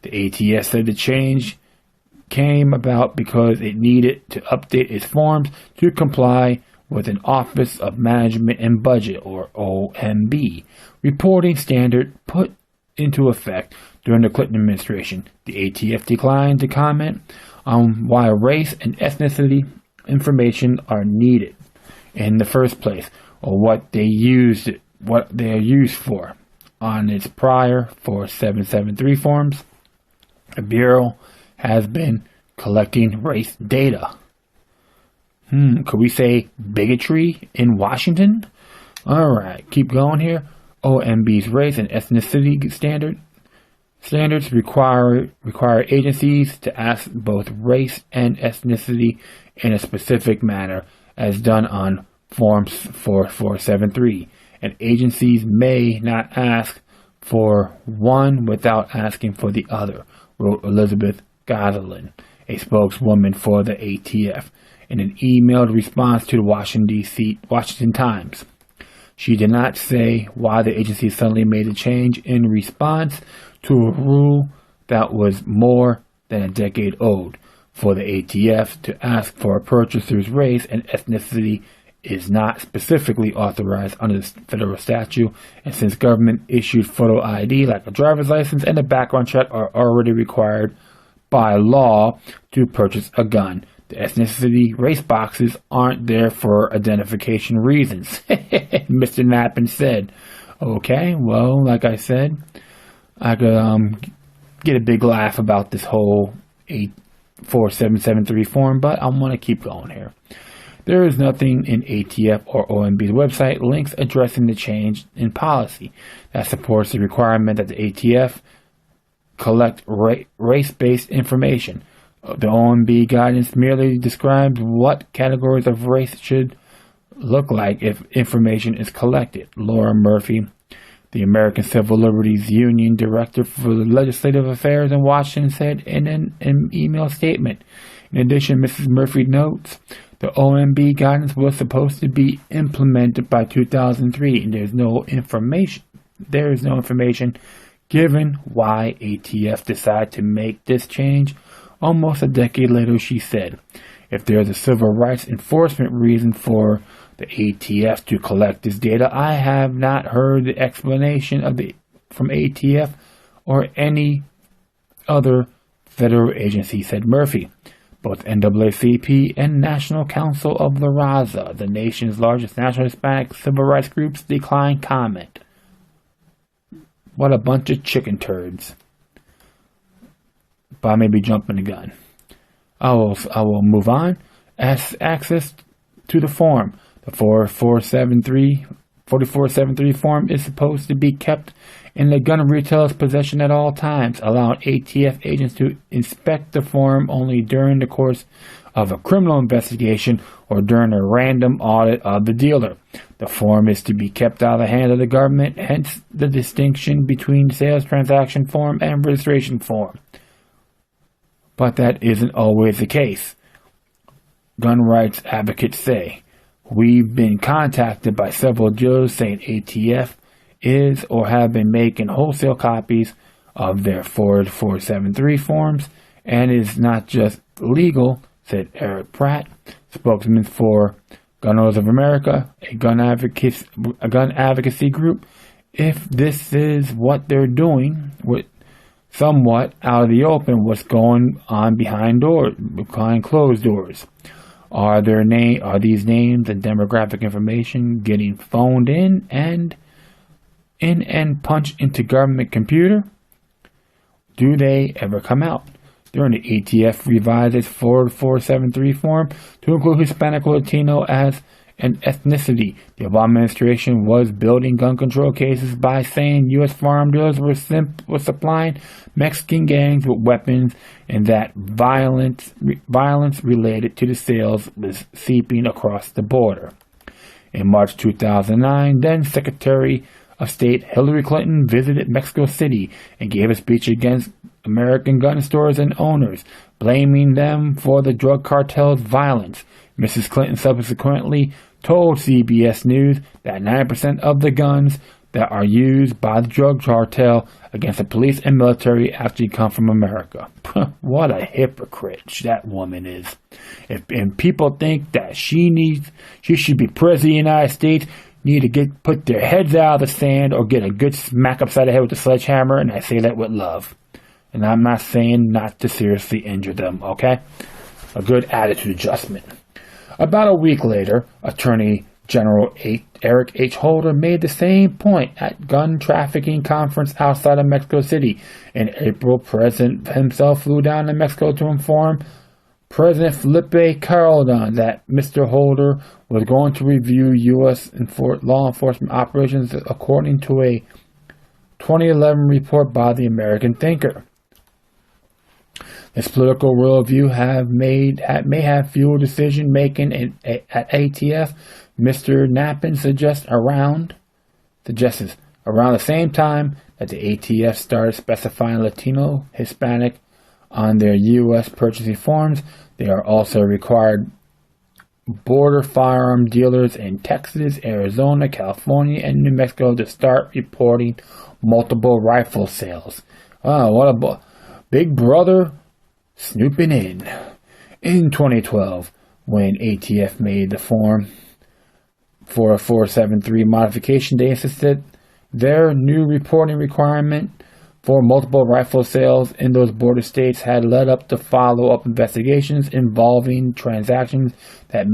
The ATF said the change came about because it needed to update its forms to comply with an Office of Management and Budget, or OMB, reporting standard put into effect during the Clinton administration. The ATF declined to comment on why race and ethnicity information are needed in the first place, or what they are used for. On its prior 4773 forms, the Bureau has been collecting race data. Could we say bigotry in Washington? Alright, keep going here. OMB's race and ethnicity standards require agencies to ask both race and ethnicity in a specific manner, as done on Forms 4473. And agencies may not ask for one without asking for the other, wrote Elizabeth Gosselin, a spokeswoman for the ATF, in an emailed response to the Washington Times. She did not say why the agency suddenly made a change in response to a rule that was more than a decade old. For the ATF to ask for a purchaser's race and ethnicity is not specifically authorized under the federal statute, and since government-issued photo ID, like a driver's license and a background check, are already required by law to purchase a gun, the ethnicity race boxes aren't there for identification reasons, Mr. Knappen said. Okay, well, like I said, I could get a big laugh about this whole 4773 form, but I want to keep going here. There is nothing in ATF or OMB's website links addressing the change in policy that supports the requirement that the ATF collect race-based information. The OMB guidance merely describes what categories of race should look like if information is collected. Laura Murphy, the American Civil Liberties Union Director for Legislative Affairs in Washington, said in an email statement. In addition, Mrs. Murphy notes, the OMB guidance was supposed to be implemented by 2003, and there is no information given why ATF decided to make this change. Almost a decade later, she said, if there is a civil rights enforcement reason for the ATF to collect this data, I have not heard the explanation from ATF or any other federal agency, said Murphy. Both NAACP and National Council of La Raza, the nation's largest national Hispanic civil rights groups, declined comment. What a bunch of chicken turds. But I may be jumping the gun. I will move on. Access to the form. The 4473 form is supposed to be kept in the gun retailer's possession at all times, allowing ATF agents to inspect the form only during the course of a criminal investigation or during a random audit of the dealer. The form is to be kept out of the hands of the government, hence the distinction between sales transaction form and registration form. But that isn't always the case. Gun rights advocates say, we've been contacted by several dealers saying ATF is or have been making wholesale copies of their 4473 forms and is not just legal, said Eric Pratt, spokesman for Gun Owners of America, a gun advocacy group. If this is what they're doing, with somewhat out of the open, what's going on behind closed doors? Are these names and demographic information getting phoned in and punched into government computer? Do they ever come out? During the ATF revised its 4473 form to include Hispanic or Latino as an ethnicity. The Obama administration was building gun control cases by saying U.S. firearm dealers were supplying Mexican gangs with weapons and that violence related to the sales was seeping across the border. In March 2009, then Secretary of State Hillary Clinton visited Mexico City and gave a speech against American gun stores and owners, blaming them for the drug cartel's violence. Mrs. Clinton subsequently told CBS News that 9% of the guns that are used by the drug cartel against the police and military after you come from America. What a hypocrite that woman is. And people think that she should be president of the United States, need to put their heads out of the sand or get a good smack upside the head with a sledgehammer, and I say that with love. And I'm not saying not to seriously injure them, okay? A good attitude adjustment. About a week later, Attorney General Eric H. Holder made the same point at gun trafficking conference outside of Mexico City. In April, President himself flew down to Mexico to inform President Felipe Calderon that Mr. Holder was going to review U.S. law enforcement operations according to a 2011 report by the American Thinker. This political worldview may have fueled decision-making at ATF. Mr. Knappen suggests around the same time that the ATF started specifying Latino, Hispanic on their U.S. purchasing forms. They are also required border firearm dealers in Texas, Arizona, California, and New Mexico to start reporting multiple rifle sales. Oh, what a big brother snooping in. In 2012, when ATF made the Form 4473 modification, they insisted their new reporting requirement for multiple rifle sales in those border states had led up to follow-up investigations involving transactions that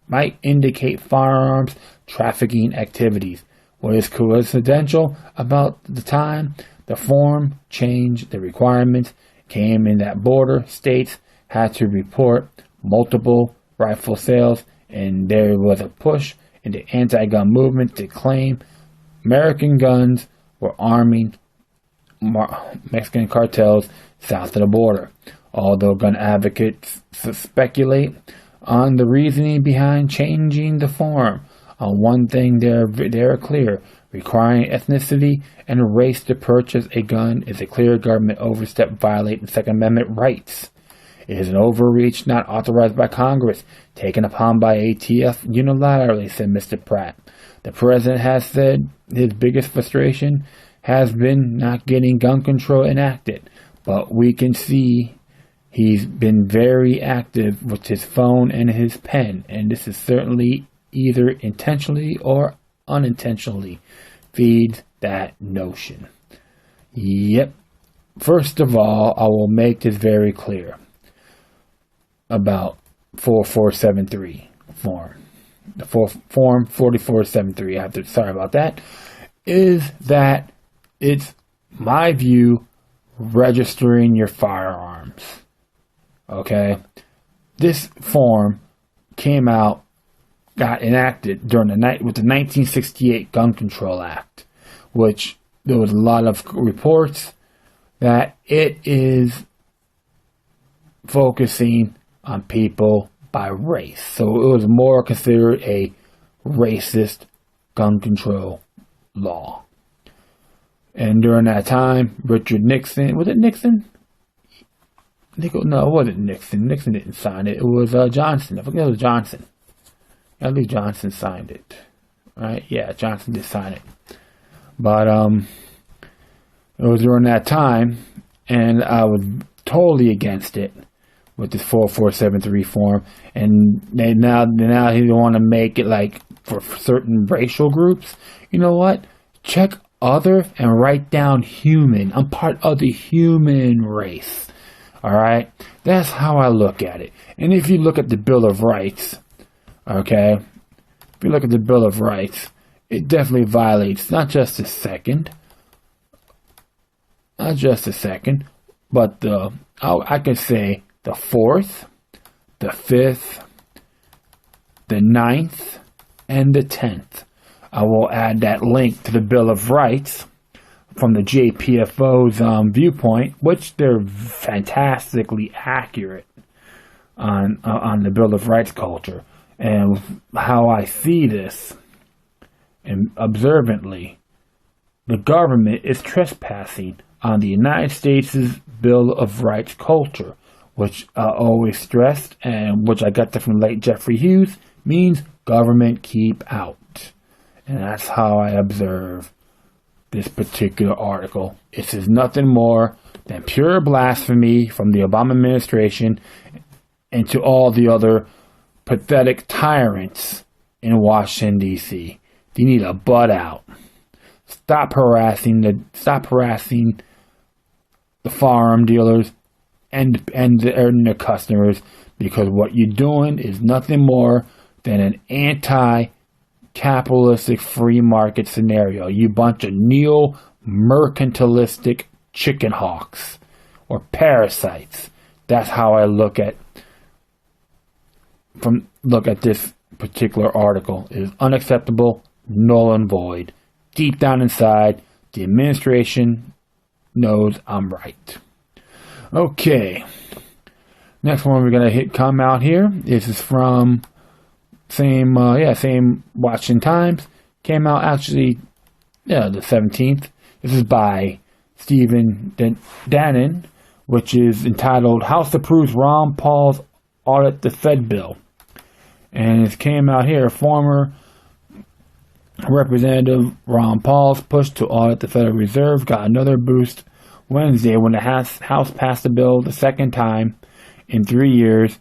might indicate firearms trafficking activities. What is coincidental about the time the form changed, the requirements came in that border states had to report multiple rifle sales, and there was a push in the anti-gun movement to claim American guns were arming Mexican cartels south of the border. Although gun advocates speculate on the reasoning behind changing the form, on one thing they're clear: requiring ethnicity and race to purchase a gun is a clear government overstep violating Second Amendment rights. It is an overreach not authorized by Congress, taken upon by ATF unilaterally, said Mr. Pratt. The president has said his biggest frustration has been not getting gun control enacted, but we can see he's been very active with his phone and his pen, and this is certainly either intentionally or unintentionally feeds that notion. Yep. First of all, I will make this very clear about 4473 form. The form 4473, sorry about that, is that it's my view registering your firearms. Okay? This form got enacted with the 1968 Gun Control Act, which there was a lot of reports that it is focusing on people by race. So it was more considered a racist gun control law. And during that time, Richard Nixon, was it Nixon? No, it wasn't Nixon. Nixon didn't sign it. It was Johnson. I forget it was Johnson. I believe Johnson signed it. Right? Yeah, Johnson did sign it. But it was during that time, and I was totally against it with this 4473 form. And now he want to make it like for certain racial groups. You know what? Check other and write down human. I'm part of the human race. Alright? That's how I look at it. And if you look at the Bill of Rights, okay? If you look at the Bill of Rights, it definitely violates not just the second, but I can say the 4th, the 5th, the 9th, and the 10th. I will add that link to the Bill of Rights from the JPFO's viewpoint, which they're fantastically accurate on the Bill of Rights culture. And how I see this, and observantly, the government is trespassing on the United States' Bill of Rights culture, which I always stressed, and which I got that from late Jeffrey Hughes, means government keep out. And that's how I observe this particular article. It says nothing more than pure blasphemy from the Obama administration and to all the other pathetic tyrants in Washington, D.C. They need a butt out. Stop harassing the firearm dealers and the customers, because what you're doing is nothing more than an anti-capitalistic free market scenario. You bunch of neo-mercantilistic chicken hawks or parasites. That's how I look at this particular article. It is unacceptable, null and void. Deep down inside, the administration knows I'm right. Okay. Next one we're gonna come out here. This is from same Washington Times. Came out actually the 17th. This is by Stephen Dannon, which is entitled House Approves Ron Paul's Audit the Fed Bill. And it came out here. Former Representative Ron Paul's push to audit the Federal Reserve got another boost Wednesday when the House passed the bill the second time in 3 years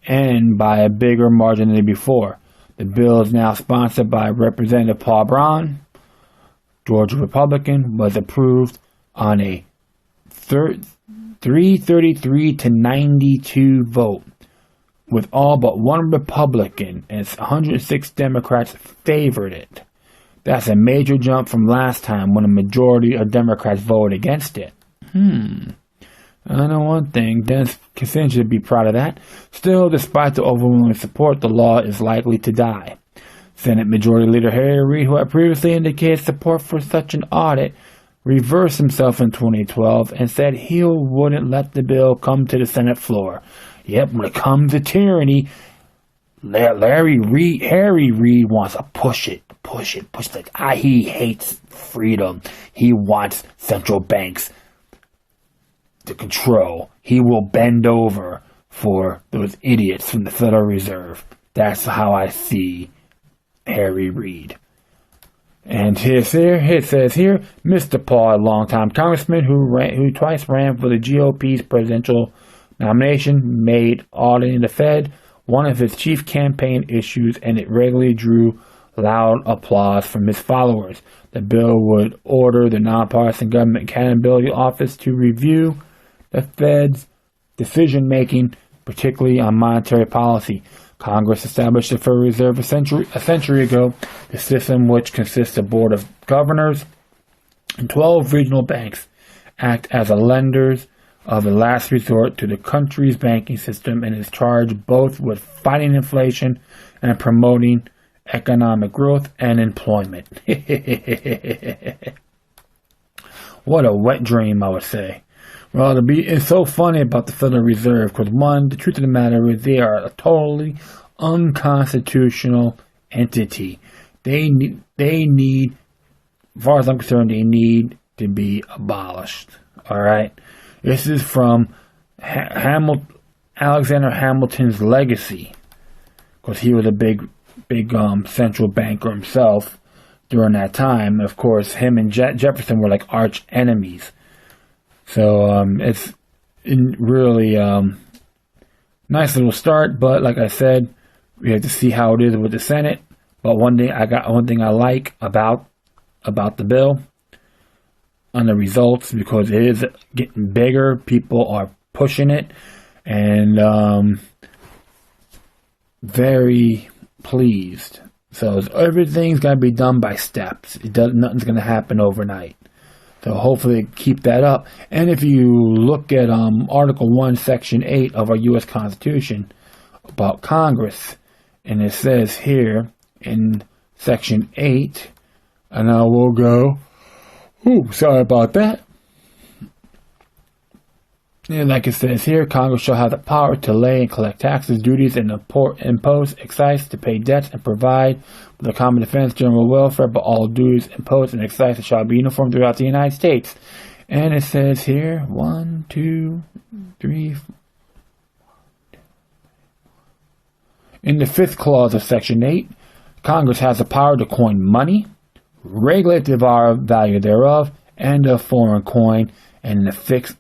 and by a bigger margin than before. The bill is now sponsored by Representative Paul Brown, Georgia Republican, was approved on a 333 to 92 vote, with all but one Republican and 106 Democrats favored it. That's a major jump from last time when a majority of Democrats voted against it. I know one thing, Dennis Kissinger should be proud of that. Still, despite the overwhelming support, the law is likely to die. Senate Majority Leader Harry Reid, who had previously indicated support for such an audit, reversed himself in 2012 and said he wouldn't let the bill come to the Senate floor. Yep, when it comes to tyranny, Harry Reid wants to push it. He hates freedom. He wants central banks to control. He will bend over for those idiots from the Federal Reserve. That's how I see Harry Reid. And it says here, Mr. Paul, a longtime congressman who twice ran for the GOP's presidential nomination, made auditing the Fed one of his chief campaign issues, and it regularly drew loud applause from his followers. The bill would order the Nonpartisan Government Accountability Office to review the Fed's decision-making, particularly on monetary policy. Congress established the Federal Reserve a century ago. The system, which consists of Board of Governors and 12 regional banks, act as a lenders of a last resort to the country's banking system and is charged both with fighting inflation and promoting economic growth and employment. What a wet dream, I would say. Well, it's so funny about the Federal Reserve because, one, the truth of the matter is they are a totally unconstitutional entity. They need, as far as I'm concerned, they need to be abolished. All right? This is from Alexander Hamilton's legacy, because he was a big central banker himself during that time. Of course, him and Jefferson were like arch enemies. So it's really nice little start, but like I said, we have to see how it is with the Senate. But one thing I like about the bill on the results, because it is getting bigger, people are pushing it, and very pleased. So everything's got to be done by steps. Nothing's going to happen overnight. So hopefully keep that up. And if you look at Article 1, Section 8 of our U.S. Constitution about Congress, and it says here in Section 8, and I will go, sorry about that. And like it says here, Congress shall have the power to lay and collect taxes, duties, and impose excise, to pay debts, and provide for the common defense, general welfare, but all duties, imposed, and excise shall be uniform throughout the United States. And it says here, 1, 2, 3, 4. In the 5th clause of Section 8, Congress has the power to coin money, regulate the value thereof, and a foreign coin, and to fix